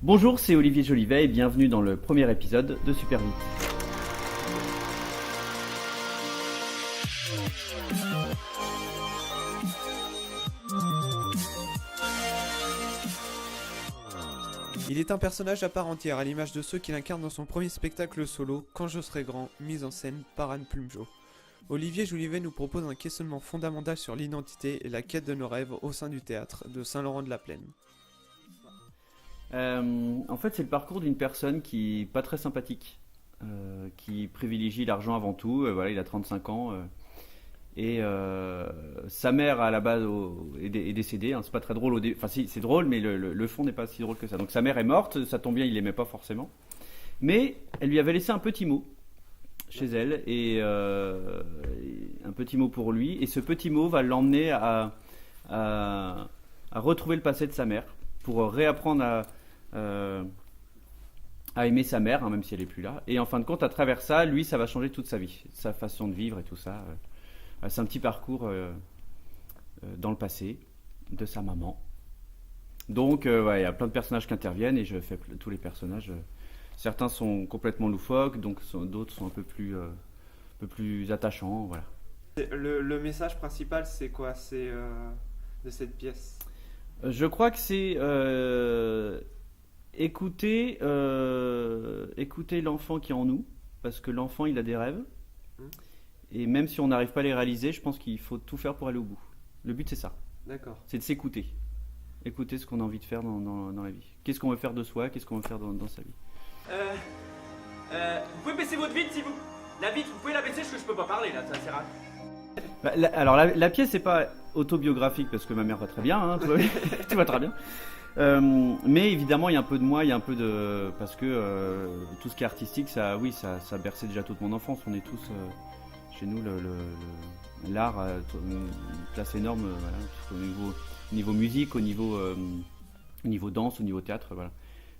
Bonjour, c'est Olivier Jolivet et bienvenue dans le premier épisode de Super Vite. Il est un personnage à part entière, à l'image de ceux qu'il incarne dans son premier spectacle solo, Quand je serai grand, mise en scène par Anne Plumjo. Olivier Jolivet nous propose un questionnement fondamental sur l'identité et la quête de nos rêves au sein du théâtre de Saint-Laurent-de-la-Plaine. En fait, c'est le parcours d'une personne qui n'est pas très sympathique, qui privilégie l'argent avant tout. Voilà, il a 35 ans. Sa mère, à la base, est décédée. Hein, c'est pas très drôle au début. Enfin, si, c'est drôle, mais le fond n'est pas si drôle que ça. Donc, sa mère est morte. Ça tombe bien, il l'aimait pas forcément. Mais elle lui avait laissé un petit mot chez elle. Et un petit mot pour lui. Et ce petit mot va l'emmener à retrouver le passé de sa mère. Pour réapprendre à aimer sa mère, hein, même si elle n'est plus là. Et en fin de compte, à travers ça, lui, ça va changer toute sa vie. Sa façon de vivre et tout ça. C'est un petit parcours dans le passé de sa maman. Donc, il y a plein de personnages qui interviennent et je fais tous les personnages. Certains sont complètement loufoques, donc d'autres sont un peu plus attachants. Voilà. Le message principal, c'est quoi de cette pièce? Je crois que c'est écouter l'enfant qui est en nous, parce que l'enfant, il a des rêves. Et même si on n'arrive pas à les réaliser, je pense qu'il faut tout faire pour aller au bout. Le but, c'est ça. D'accord. C'est de s'écouter. Écouter ce qu'on a envie de faire dans la vie. Qu'est-ce qu'on veut faire de soi, qu'est-ce qu'on veut faire dans sa vie. Vous pouvez baisser votre vitre si vous... La vitre, vous pouvez la baisser parce que je peux pas parler là, ça sert à... Alors la pièce n'est pas autobiographique parce que ma mère va très bien, hein, tout va très bien. Mais évidemment il y a un peu de moi, il y a un peu de... Parce que tout ce qui est artistique, ça berçait déjà toute mon enfance. On est tous... chez nous, l'art a une place énorme voilà, au niveau musique, au niveau danse, au niveau théâtre. Voilà.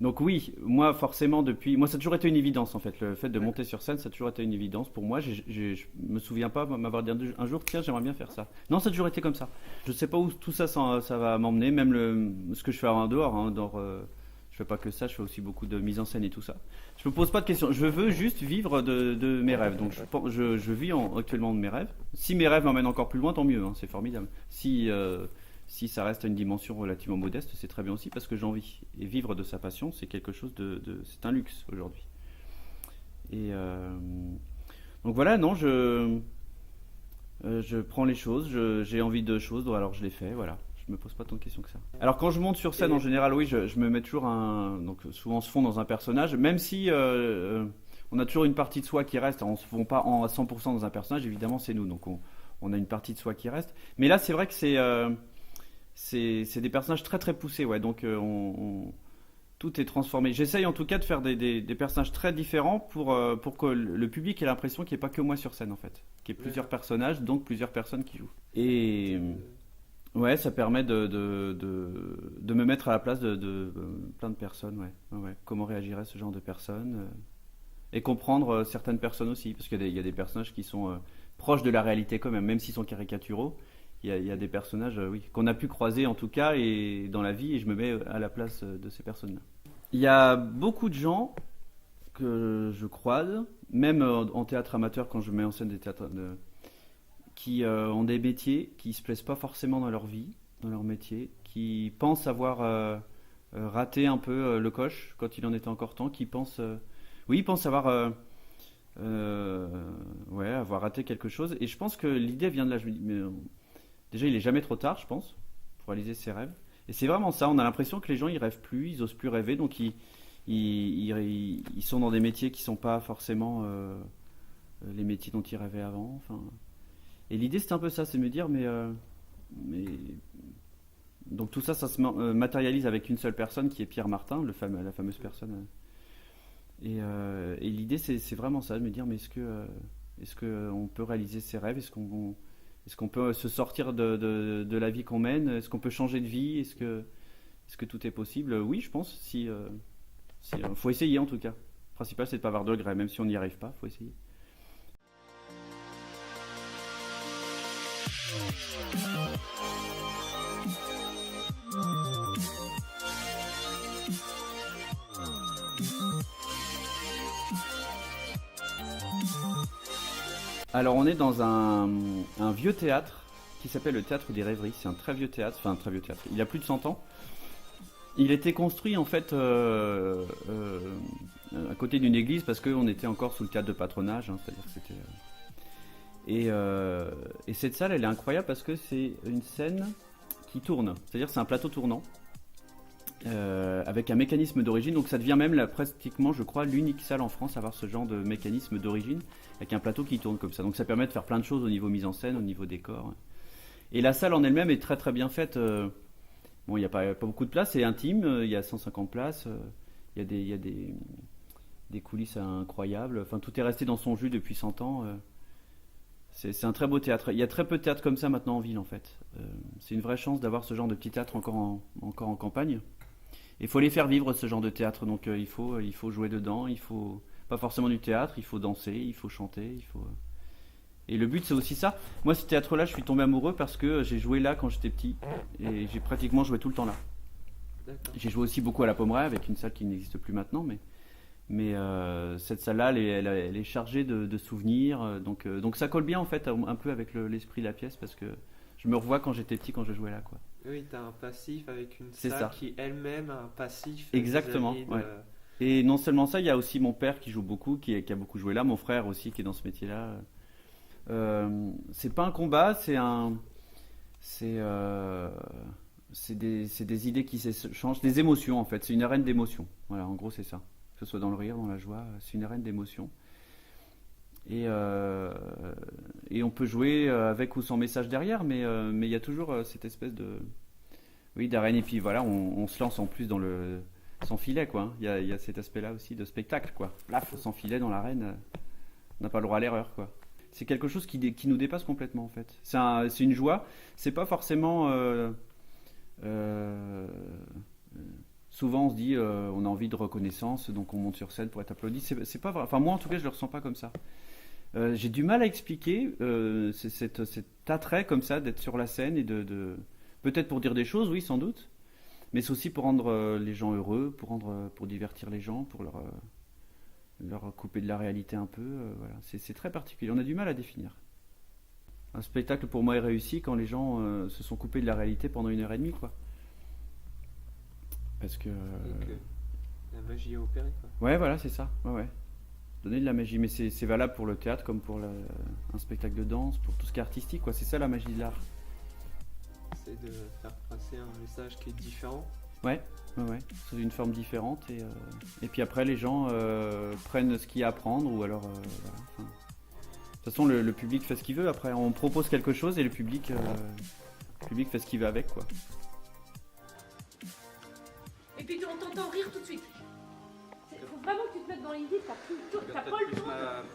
Donc oui, moi forcément moi ça a toujours été une évidence en fait, le fait de monter sur scène ça a toujours été une évidence pour moi, je me souviens pas m'avoir dit un jour tiens j'aimerais bien faire ça. Non, ça a toujours été comme ça. Je sais pas où tout ça va m'emmener, même ce que je fais en dehors, hein, je fais pas que ça, je fais aussi beaucoup de mise en scène et tout ça. Je me pose pas de questions, je veux juste vivre de mes rêves, donc je vis actuellement de mes rêves. Si mes rêves m'emmènent encore plus loin, tant mieux, hein, c'est formidable. Si ça reste à une dimension relativement modeste, c'est très bien aussi parce que j'ai envie. Et vivre de sa passion, c'est quelque chose c'est un luxe aujourd'hui. Et donc voilà, non, je prends les choses, j'ai envie de choses, alors je les fais, voilà. Je me pose pas tant de questions que ça. Alors quand je monte sur scène, en général, oui, je me mets toujours donc souvent on se fond dans un personnage, même si on a toujours une partie de soi qui reste. On se fond pas à 100% dans un personnage, évidemment, c'est nous, donc on a une partie de soi qui reste. Mais là, c'est vrai que c'est des personnages très très poussés, ouais. Donc tout est transformé. J'essaye en tout cas de faire des personnages très différents pour que le public ait l'impression qu'il n'y ait pas que moi sur scène en fait, qu'il y ait plusieurs personnages, donc plusieurs personnes qui jouent. Et ouais, ça permet de me mettre à la place de plein de personnes, ouais. Comment réagirait ce genre de personnes et comprendre certaines personnes aussi, parce qu'il y a des personnages qui sont proches de la réalité quand même s'ils sont caricaturaux. Il y a des personnages oui, qu'on a pu croiser en tout cas et dans la vie, et je me mets à la place de ces personnes-là. Il y a beaucoup de gens que je croise, même en théâtre amateur quand je mets en scène des théâtres qui ont des métiers qui se plaisent pas forcément dans leur vie, dans leur métier, qui pensent avoir raté un peu le coche quand il en était encore temps, qui pensent avoir avoir raté quelque chose. Et je pense que l'idée vient de là. Je me dis, mais déjà, il est jamais trop tard, je pense, pour réaliser ses rêves. Et c'est vraiment ça. On a l'impression que les gens, ils rêvent plus, ils osent plus rêver, donc ils sont dans des métiers qui sont pas forcément les métiers dont ils rêvaient avant. Enfin, et l'idée, c'est un peu ça, c'est de me dire, mais donc tout ça, ça se matérialise avec une seule personne qui est Pierre Martin, la fameuse personne. Et l'idée, c'est vraiment ça, de me dire, mais est-ce que on peut réaliser ses rêves? Est-ce qu'on peut se sortir de la vie qu'on mène? Est-ce qu'on peut changer de vie? Est-ce que tout est possible? Oui, je pense. Faut essayer en tout cas. Le principal, c'est de ne pas avoir de regrets, même si on n'y arrive pas, faut essayer. Alors on est dans un vieux théâtre qui s'appelle le Théâtre des Rêveries. C'est un très vieux théâtre, enfin un très vieux théâtre. Il a plus de 100 ans. Il était construit en fait à côté d'une église parce qu'on était encore sous le cadre de patronage, hein, c'est-à-dire que c'était. Et cette salle, elle est incroyable parce que c'est une scène qui tourne, c'est-à-dire que c'est un plateau tournant avec un mécanisme d'origine, donc ça devient même pratiquement, je crois, l'unique salle en France à avoir ce genre de mécanisme d'origine avec un plateau qui tourne comme ça. Donc ça permet de faire plein de choses au niveau mise en scène, au niveau décor. Et la salle en elle-même est très très bien faite. Bon, il n'y a pas beaucoup de place, c'est intime, il y a 150 places, il y a des coulisses incroyables. Enfin, tout est resté dans son jus depuis 100 ans. C'est un très beau théâtre. Il y a très peu de théâtres comme ça maintenant en ville, en fait. C'est une vraie chance d'avoir ce genre de petit théâtre encore en campagne. Il faut les faire vivre, ce genre de théâtre. Donc il faut jouer dedans, il faut pas forcément du théâtre, il faut danser, il faut chanter, il faut... Et le but, c'est aussi ça. Moi, ce théâtre-là, je suis tombé amoureux parce que j'ai joué là quand j'étais petit. Et j'ai pratiquement joué tout le temps là. D'accord. J'ai joué aussi beaucoup à la Pommeraye avec une salle qui n'existe plus maintenant. Mais cette salle-là, elle est chargée de souvenirs. Donc ça colle bien, en fait, un peu avec l'esprit de la pièce parce que je me revois quand j'étais petit, quand je jouais là, quoi. Oui, t'as un passif avec une C'est salle ça. qui elle-même a un passif. Exactement, vis-à-vis de- ouais. Et non seulement ça, il y a aussi mon père qui joue beaucoup, qui a beaucoup joué là, mon frère aussi qui est dans ce métier-là. C'est pas un combat, c'est des idées qui s'échangent, des émotions en fait. C'est une arène d'émotions. Voilà, en gros c'est ça. Que ce soit dans le rire, dans la joie, c'est une arène d'émotions. Et on peut jouer avec ou sans message derrière, mais il y a toujours cette espèce d'arène. Et puis voilà, on se lance en plus dans le sans filet quoi. Il y a cet aspect-là aussi de spectacle quoi. Plaf, sans filet dans l'arène, on n'a pas le droit à l'erreur quoi. C'est quelque chose qui nous dépasse complètement en fait. C'est une joie. C'est pas forcément. Souvent on se dit on a envie de reconnaissance, donc on monte sur scène pour être applaudi. C'est pas vrai. Enfin moi en tout cas je le ressens pas comme ça. J'ai du mal à expliquer cet attrait comme ça d'être sur la scène et peut-être pour dire des choses, oui sans doute, mais c'est aussi pour rendre les gens heureux, pour divertir les gens, pour leur couper de la réalité un peu. Voilà. C'est très particulier. On a du mal à définir. Un spectacle pour moi est réussi quand les gens se sont coupés de la réalité pendant 1h30 quoi. Parce que. Et que la magie est opérée, quoi. Ouais, voilà, c'est ça. Ouais. Donner de la magie, mais c'est valable pour le théâtre comme pour un spectacle de danse, pour tout ce qui est artistique, quoi. C'est ça la magie de l'art. C'est de faire passer un message qui est différent. Ouais. Sous une forme différente et puis après les gens prennent ce qu'il y a à prendre ou alors voilà. Enfin, de toute façon le public fait ce qu'il veut. Après on propose quelque chose et le public fait ce qu'il veut avec quoi. Et puis on t'entend rire tout de suite. Faut vraiment que tu te mettes dans l'idée, t'as pas le temps.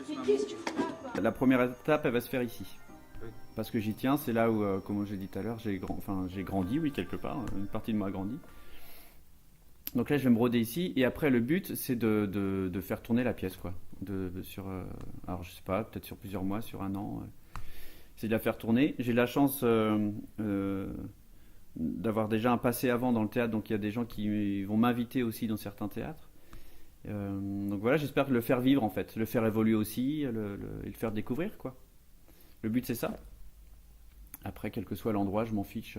Mais qu'est-ce que tu fais là, quoi? La première étape elle va se faire ici. Oui. Parce que j'y tiens, c'est là où, comme j'ai dit tout à l'heure, j'ai grandi, oui, quelque part, une partie de moi a grandi. Donc là, je vais me roder ici, et après, le but, c'est de faire tourner la pièce, quoi. Alors, je sais pas, peut-être sur plusieurs mois, sur un an. C'est de la faire tourner. J'ai la chance d'avoir déjà un passé avant dans le théâtre, donc il y a des gens qui vont m'inviter aussi dans certains théâtres. Donc voilà, j'espère le faire vivre, en fait, le faire évoluer aussi, et le faire découvrir, quoi. Le but c'est ça. Après, quel que soit l'endroit, je m'en fiche.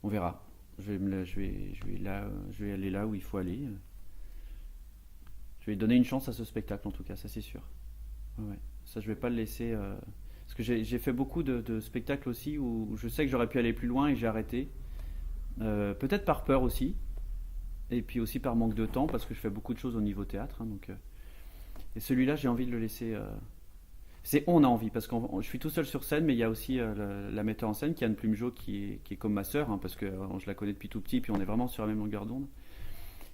On verra. Je vais aller là où il faut aller. Je vais donner une chance à ce spectacle en tout cas, ça c'est sûr. Ouais. Ça je vais pas le laisser. Parce que j'ai fait beaucoup de spectacles aussi où je sais que j'aurais pu aller plus loin et j'ai arrêté. Peut-être par peur aussi. Et puis aussi par manque de temps parce que je fais beaucoup de choses au niveau théâtre. Hein, donc, et celui-là j'ai envie de le laisser. On a envie, parce que je suis tout seul sur scène, mais il y a aussi la metteur en scène, Anne Plumejo, qui est comme ma sœur, hein, parce que je la connais depuis tout petit, puis on est vraiment sur la même longueur d'onde.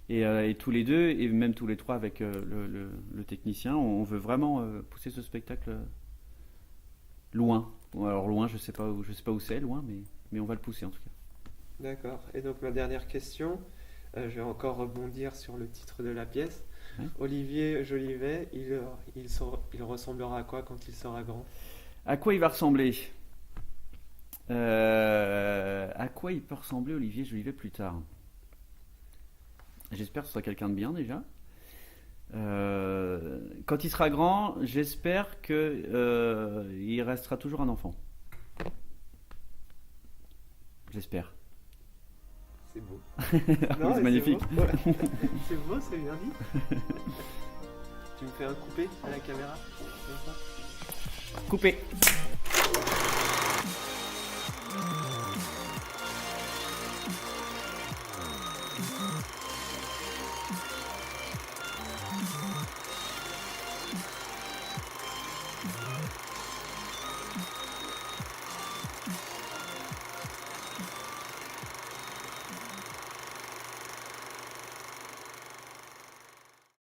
Et tous les deux, et même tous les trois avec le technicien, on veut vraiment pousser ce spectacle loin. Bon, alors loin, je sais pas où c'est, loin, mais on va le pousser en tout cas. D'accord. Et donc ma dernière question, je vais encore rebondir sur le titre de la pièce. Ouais. Olivier Jolivet, il ressemblera à quoi quand il sera grand? À quoi il va ressembler À quoi il peut ressembler Olivier Jolivet plus tard? J'espère que ce sera quelqu'un de bien déjà. Quand il sera grand, j'espère que il restera toujours un enfant. J'espère. C'est beau. Oui, c'est magnifique. C'est beau, c'est bien dit. Tu me fais un coupé à la caméra comme ça. Coupé.